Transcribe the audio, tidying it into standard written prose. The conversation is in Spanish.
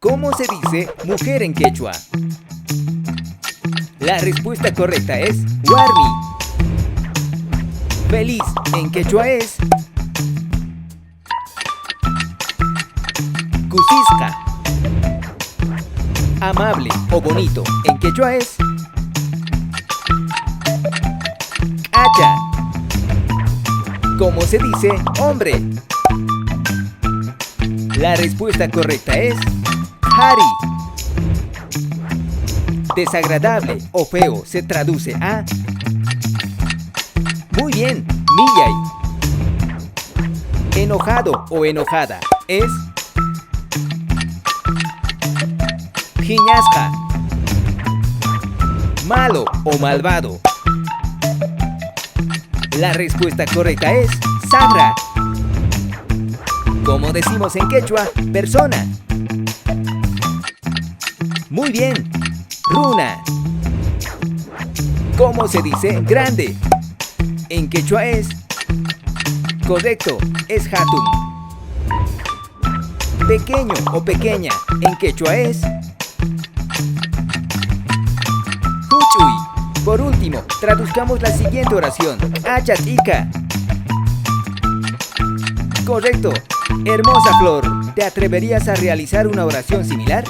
¿Cómo se dice mujer en quechua? La respuesta correcta es Warmi. Feliz en quechua es Cusisca. Amable o bonito en quechua es Cacha. ¿Cómo se dice hombre? La respuesta correcta es Hari. Desagradable o feo se traduce a muy bien, Millay. Enojado o enojada es Jiñasca. Malo o malvado. La respuesta correcta es Sagra. Como decimos en quechua, persona. Muy bien, Runa. ¿Cómo se dice grande? En quechua es correcto, es Hatun. Pequeño o pequeña en quechua es Huchuy. Por último, traduzcamos la siguiente oración. Achatica. Correcto. Hermosa flor, ¿te atreverías a realizar una oración similar?